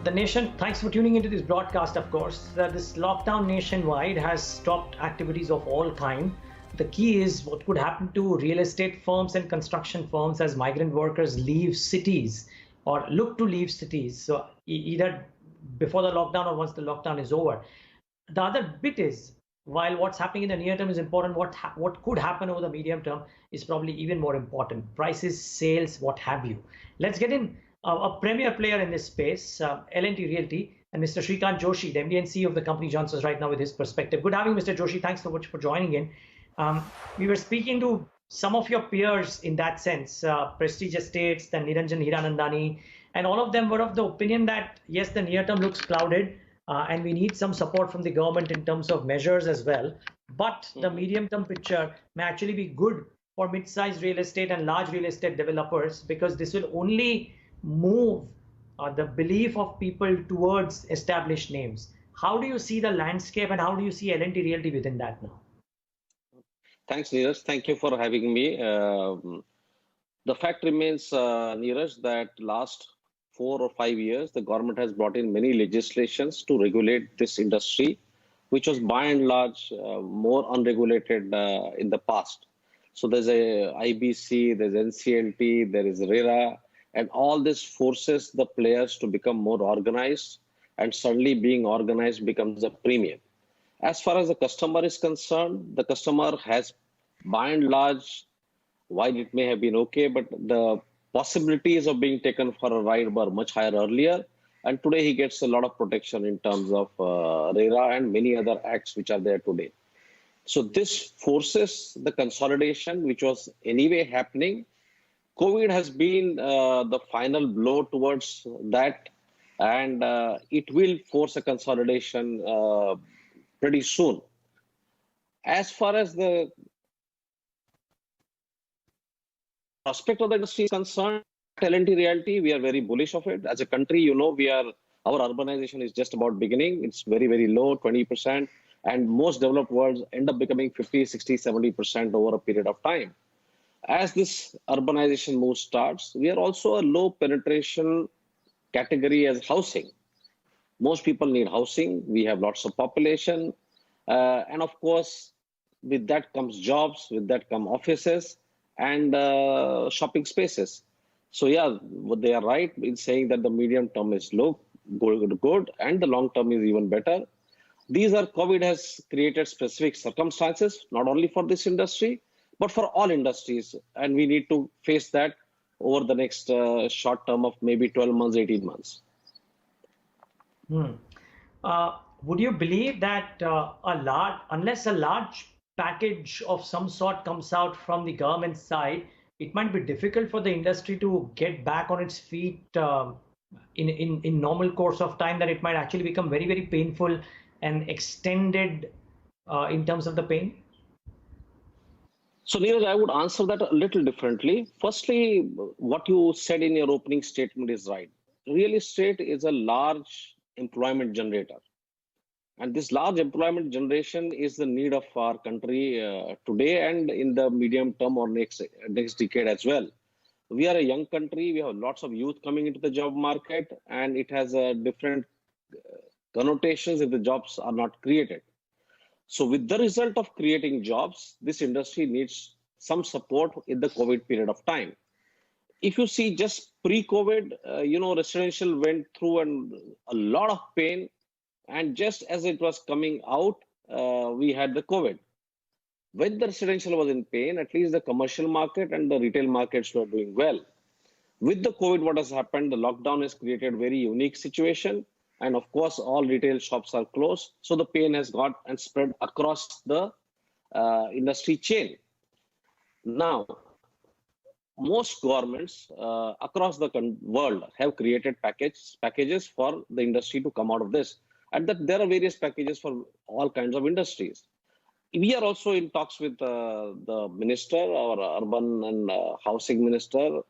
The nation, thanks for tuning into this broadcast, of course. This lockdown nationwide has stopped activities of all kind. The key is what could happen to real estate firms and construction firms as migrant workers leave cities or look to leave cities. So either before the lockdown or once the lockdown is over. The other bit is, while what's happening in the near term is important, what could happen over the medium term is probably even more important. Prices, sales, what have you. Let's get in a premier player in this space, L&T Realty, and Mr. Shrikant Joshi, the MD and CEO of the company, joins us right now with his perspective. Good having Mr. Joshi. Thanks so much for joining in. We were speaking to some of your peers in that sense, Prestige Estates, the Niranjan Hiranandani, and all of them were of the opinion that, yes, the near term looks clouded, and we need some support from the government in terms of measures as well. But the medium term picture may actually be good for mid-sized real estate and large real estate developers, because this will only move the belief of people towards established names. How do you see the landscape, and how do you see L&T Realty within that now? Thanks, Neeraj. Thank you for having me. The fact remains, Neeraj, that last 4 or 5 years, the government has brought in many legislations to regulate this industry, which was by and large more unregulated in the past. So there's a IBC, there's NCLT, there is RERA, and all this forces the players to become more organized, and suddenly being organized becomes a premium. As far as the customer is concerned, the customer has by and large, while it may have been okay, but the possibilities of being taken for a ride were much higher earlier. And today he gets a lot of protection in terms of RERA and many other acts which are there today. So this forces the consolidation, which was anyway happening. COVID has been the final blow towards that, and it will force a consolidation pretty soon. As far as the prospect of the industry is concerned, L&T Realty, we are very bullish of it. As a country, you know, our urbanization is just about beginning. It's very, very low, 20%. And most developed worlds end up becoming 50, 60, 70% over a period of time. As this urbanization move starts, we are also a low penetration category as housing. Most people need housing. We have lots of population. And of course, with that comes jobs, with that come offices and shopping spaces. So yeah, they are right in saying that the medium term is low, good, and the long term is even better. COVID has created specific circumstances, not only for this industry, but for all industries. And we need to face that over the next short term of maybe 12 months, 18 months. Would you believe that unless a large package of some sort comes out from the government side, it might be difficult for the industry to get back on its feet in normal course of time, that it might actually become very, very painful and extended in terms of the pain? So, Neeraj, I would answer that a little differently. Firstly, what you said in your opening statement is right. Real estate is a large employment generator. And this large employment generation is the need of our country today and in the medium term or next decade as well. We are a young country. We have lots of youth coming into the job market, and it has different connotations if the jobs are not created. So with the result of creating jobs, this industry needs some support in the COVID period of time. If you see just pre-COVID, residential went through a lot of pain. And just as it was coming out, we had the COVID. When the residential was in pain, at least the commercial market and the retail markets were doing well. With the COVID, what has happened, the lockdown has created a very unique situation. And of course, all retail shops are closed. So the pain has got and spread across the industry chain. Now, most governments across the world have created packages for the industry to come out of this. And that there are various packages for all kinds of industries. We are also in talks with the minister, our urban and housing minister,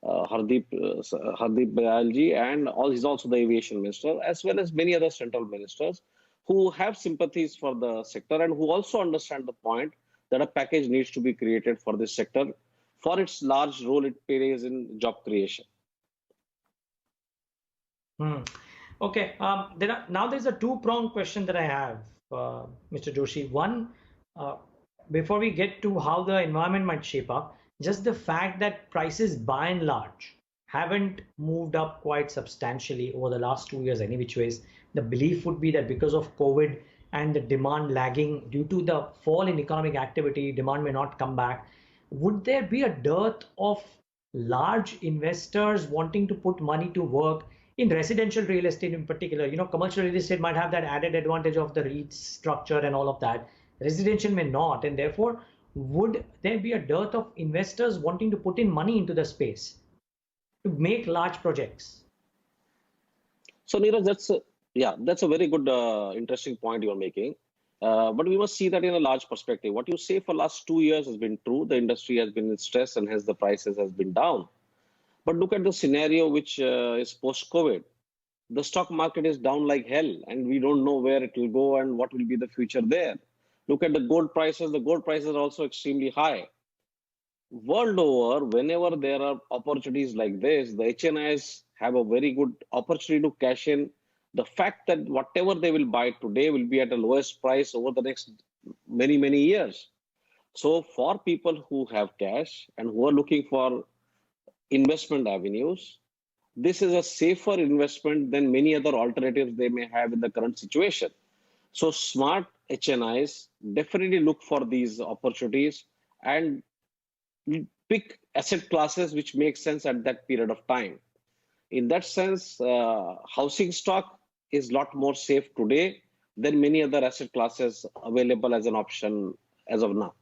Hardeep Bayalji, and he's also the aviation minister, as well as many other central ministers who have sympathies for the sector and who also understand the point that a package needs to be created for this sector for its large role it plays in job creation. Okay. There's a two-pronged question that I have, Mr. Joshi. One, uh, before we get to how the environment might shape up, just the fact that prices by and large haven't moved up quite substantially over the last 2 years, any which ways. The belief would be that because of COVID and the demand lagging due to the fall in economic activity, demand may not come back. Would there be a dearth of large investors wanting to put money to work in residential real estate in particular? Commercial real estate might have that added advantage of the REIT structure and all of that. Residential may not, and therefore, would there be a dearth of investors wanting to put in money into the space to make large projects? So Neeraj, that's a very good, interesting point you're making. But we must see that in a large perspective. What you say for last 2 years has been true. The industry has been in stress, and hence the prices has been down. But look at the scenario which is post-COVID. The stock market is down like hell, and we don't know where it will go and what will be the future there. Look at the gold prices. The gold prices are also extremely high. World over, whenever there are opportunities like this, the HNIs have a very good opportunity to cash in. The fact that whatever they will buy today will be at the lowest price over the next many, many years. So for people who have cash and who are looking for investment avenues, this is a safer investment than many other alternatives they may have in the current situation. So smart HNIs definitely look for these opportunities and pick asset classes which make sense at that period of time. In that sense, housing stock is a lot more safe today than many other asset classes available as an option as of now.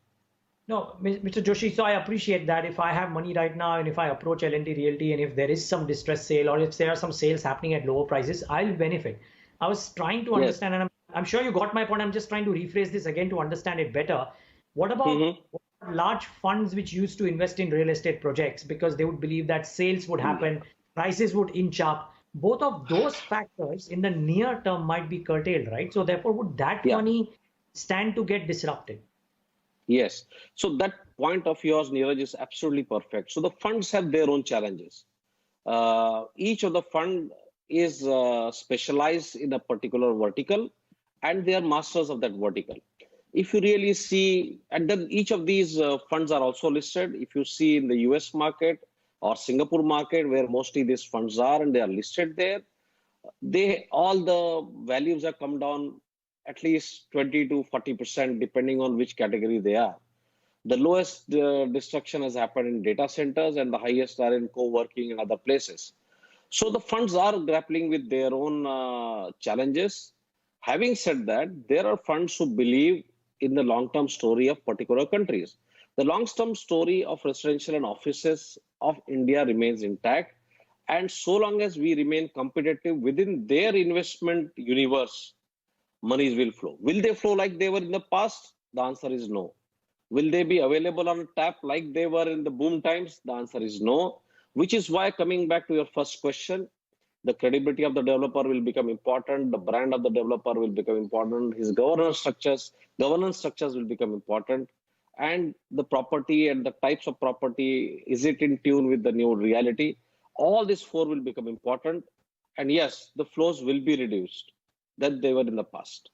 No, Mr. Joshi, so I appreciate that. If I have money right now and if I approach L&T Realty and if there is some distress sale or if there are some sales happening at lower prices, I'll benefit. I was trying to Yes. understand, and I'm sure you got my point. I'm just trying to rephrase this again to understand it better. What about Mhm. large funds which used to invest in real estate projects because they would believe that sales would happen, prices would inch up? Both of those factors in the near term might be curtailed, right? So therefore, would that Yeah. money stand to get disrupted? Yes. So that point of yours, Neeraj, is absolutely perfect. So the funds have their own challenges. Each of the fund is specialized in a particular vertical, and they are masters of that vertical. If you really see, and then each of these funds are also listed. If you see in the US market or Singapore market, where mostly these funds are, and they are listed there, they all the values have come down at least 20 to 40%, depending on which category they are. The lowest destruction has happened in data centers, and the highest are in co-working and other places. So the funds are grappling with their own challenges. Having said that, there are funds who believe in the long-term story of particular countries. The long-term story of residential and offices of India remains intact. And so long as we remain competitive within their investment universe, monies will flow. Will they flow like they were in the past? The answer is no. Will they be available on tap like they were in the boom times? The answer is no. Which is why, coming back to your first question, the credibility of the developer will become important. The brand of the developer will become important. His governance structures will become important. And the property and the types of property, is it in tune with the new reality? All these four will become important. And yes, the flows will be reduced than they were in the past.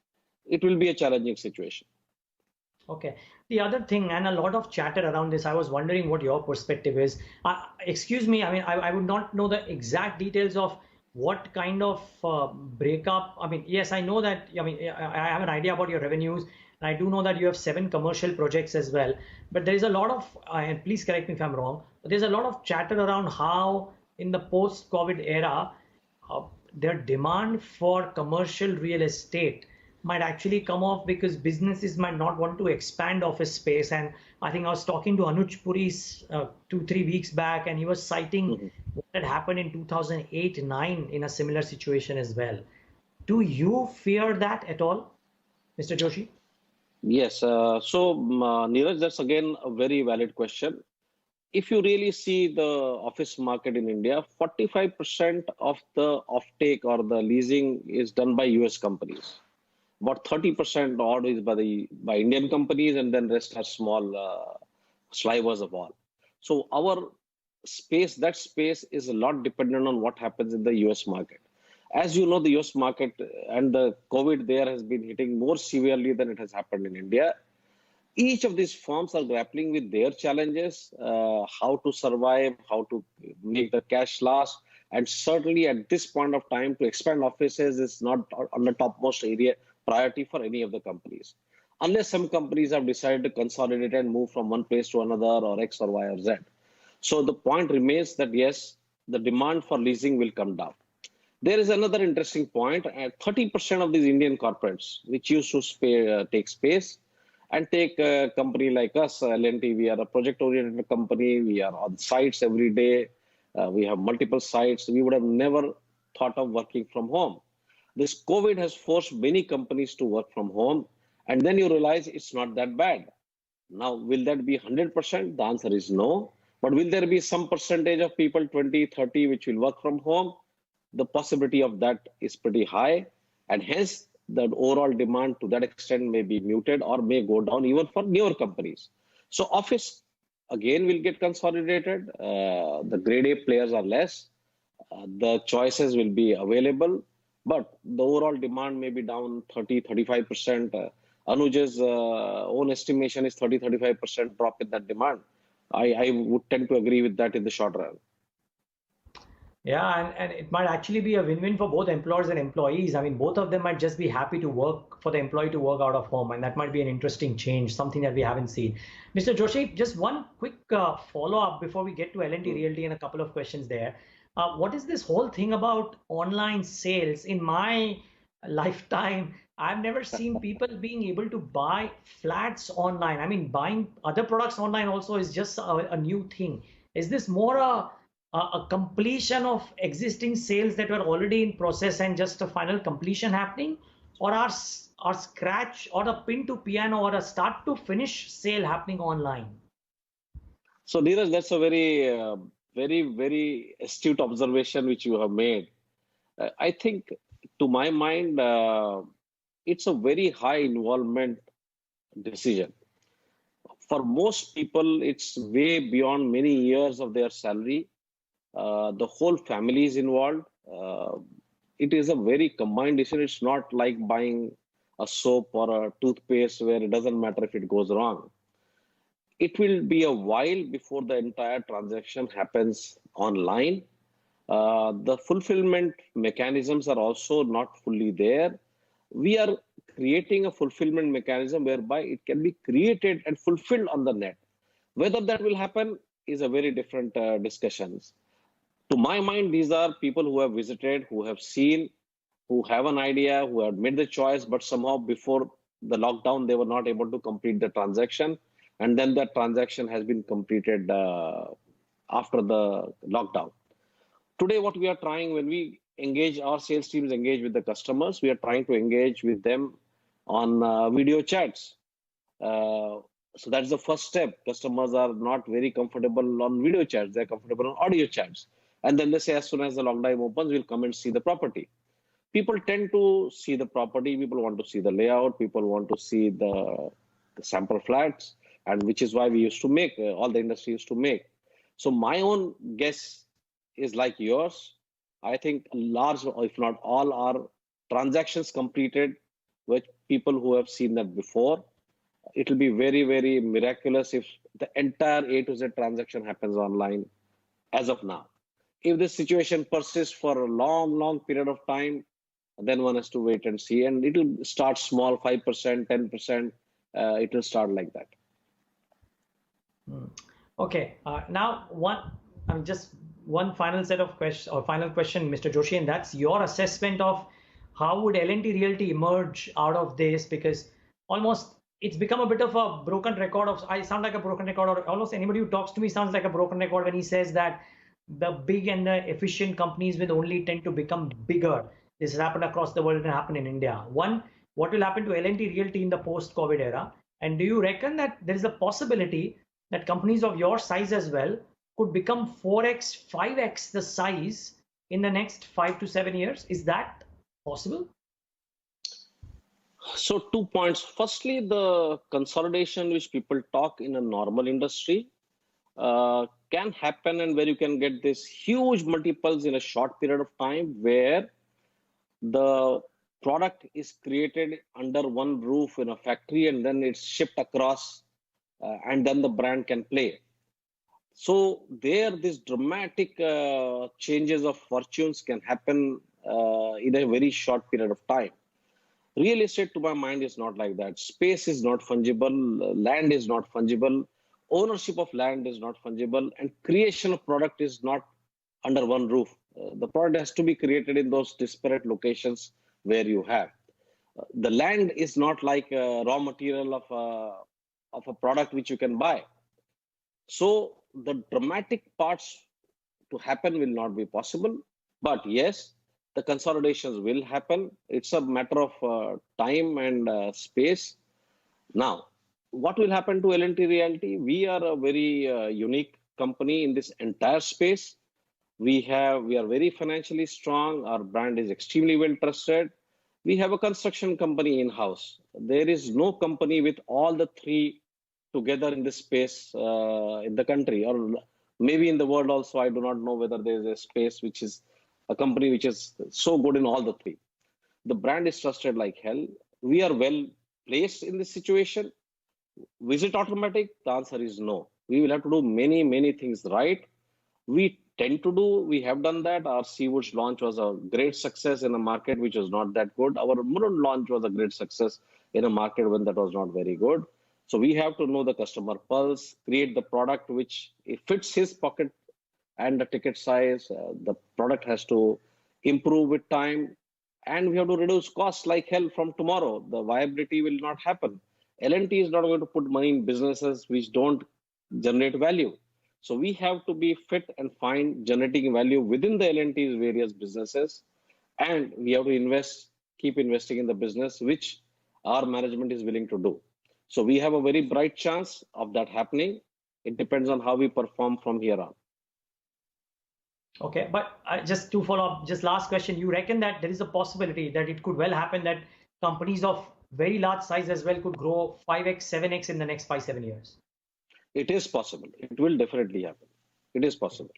It will be a challenging situation. Okay. The other thing, and a lot of chatter around this, I was wondering what your perspective is. Excuse me, I mean, I would not know the exact details of what kind of breakup. I mean, yes, I know that, I mean, I have an idea about your revenues. And I do know that you have 7 commercial projects as well. But there is a lot of, and please correct me if I'm wrong, but there's a lot of chatter around how in the post-COVID era, uh, their demand for commercial real estate might actually come off because businesses might not want to expand office space. And I think I was talking to Anuj Puri 2 3 weeks back, and he was citing Mhm. what had happened in 2008-9 in a similar situation as well. Do you fear that at all, Mr. Joshi? Yes. Neeraj, that's again a very valid question. If you really see the office market in India, 45% of the offtake or the leasing is done by US companies. About 30% odd is by Indian companies, and then rest are small slivers of all. So our space, that space is a lot dependent on what happens in the US market. As you know, the US market and the COVID there has been hitting more severely than it has happened in India. Each of these firms are grappling with their challenges, how to survive, how to make the cash last. And certainly at this point of time, to expand offices is not on the topmost area priority for any of the companies. Unless some companies have decided to consolidate and move from one place to another or X or Y or Z. So the point remains that yes, the demand for leasing will come down. There is another interesting point. 30% of these Indian corporates, which used to take space, and take a company like us, L&T, we are a project-oriented company. We are on sites every day. We have multiple sites. We would have never thought of working from home. This COVID has forced many companies to work from home. And then you realize it's not that bad. Now, will that be 100%? The answer is no. But will there be some percentage of people, 20, 30, which will work from home? The possibility of that is pretty high. And hence, the overall demand to that extent may be muted or may go down even for newer companies. So office, again, will get consolidated. The grade A players are less. The choices will be available. But the overall demand may be down 30, 35%. Anuj's own estimation is 30, 35% drop in that demand. I would tend to agree with that in the short run. Yeah, and it might actually be a win-win for both employers and employees. I mean, both of them might just be happy to work for the employee to work out of home, and that might be an interesting change, something that we haven't seen. Mr. Joshi, just one quick follow-up before we get to L&T Realty and a couple of questions there. What is this whole thing about online sales? In my lifetime, I've never seen people being able to buy flats online. I mean, buying other products online also is just a new thing. Is this more a completion of existing sales that were already in process and just a final completion happening, or are scratch or a pin to piano or a start to finish sale happening online? So Neeraj, that's a very astute observation which you have made. I think, to my mind, it's a very high involvement decision. For most people, it's way beyond many years of their salary. The whole family is involved. It is a very combined decision. It's not like buying a soap or a toothpaste where it doesn't matter if it goes wrong. It will be a while before the entire transaction happens online. The fulfillment mechanisms are also not fully there. We are creating a fulfillment mechanism whereby it can be created and fulfilled on the net. Whether that will happen is a very different discussions. To my mind, these are people who have visited, who have seen, who have an idea, who have made the choice, but somehow before the lockdown, they were not able to complete the transaction. And then that transaction has been completed after the lockdown. Today, what we are trying, when we engage, our sales teams engage with the customers, we are trying to engage with them on video chats. So that's the first step. Customers are not very comfortable on video chats. They're comfortable on audio chats. And then they say, as soon as the lockdown opens, we'll come and see the property. People tend to see the property. People want to see the layout. People want to see the sample flats, and which is why we used to make, all the industry used to make. So my own guess is like yours. I think large, if not all, are transactions completed with people who have seen that before. It will be very, very miraculous if the entire A to Z transaction happens online as of now. If this situation persists for a long period of time, then one has to wait and see. And it will start small, 5%, 10%. It will start like that. Okay. Now, just one final set of questions or final question, Mr. Joshi, and that's your assessment of how would L&T Realty emerge out of this? Because almost it's become a bit of a broken record of, I sound like a broken record, or almost anybody who talks to me sounds like a broken record when he says that the big and the efficient companies will only tend to become bigger. This has happened across the world and happened in India. One, what will happen to L&T Realty in the post-COVID era? And do you reckon that there is a possibility that companies of your size as well could become 4x, 5x the size in the next 5 to 7 years? Is that possible? So 2 points. Firstly, the consolidation which people talk in a normal industry can happen, and where you can get this huge multiples in a short period of time, where the product is created under one roof in a factory and then it's shipped across, and then the brand can play. So there, these dramatic changes of fortunes can happen in a very short period of time. Real estate, to my mind, is not like that. Space is not fungible, land is not fungible, ownership of land is not fungible, and creation of product is not under one roof. The product has to be created in those disparate locations where you have. The land is not like a raw material of a product which you can buy. So the dramatic parts to happen will not be possible. But yes, the consolidations will happen. It's a matter of time and space. Now, what will happen to L&T Realty? We are a very unique company in this entire space. We are very financially strong. Our brand is extremely well trusted. We have a construction company in-house. There is no company with all the three together in this space in the country, or maybe in the world also. I do not know whether there is a space which is a company which is so good in all the three. The brand is trusted like hell. We are well placed in this situation. Is it automatic? The answer is no. We will have to do many things right. We have done that. Our Seawoods launch was a great success in a market which was not that good. Our Murud launch was a great success in a market when that was not very good. So we have to know the customer pulse, create the product which fits his pocket and the ticket size. The product has to improve with time, and we have to reduce costs like hell from tomorrow. The viability will not happen. L&T is not going to put money in businesses which don't generate value. So we have to be fit and fine generating value within the L&T's various businesses, and we have to keep investing in the business which our management is willing to do. So we have a very bright chance of that happening. It depends on how we perform from here on. Okay, but just to follow up, just last question, you reckon that there is a possibility that it could well happen that companies of very large size as well could grow 5x, 7x in the next 5-7 years? It is possible. It will definitely happen. It is possible.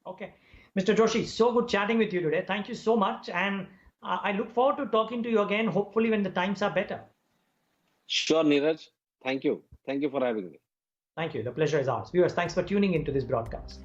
Okay. Mr. Joshi, so good chatting with you today. Thank you so much. And I look forward to talking to you again, hopefully when the times are better. Sure, Neeraj. Thank you. Thank you for having me. Thank you. The pleasure is ours. Viewers, thanks for tuning into this broadcast.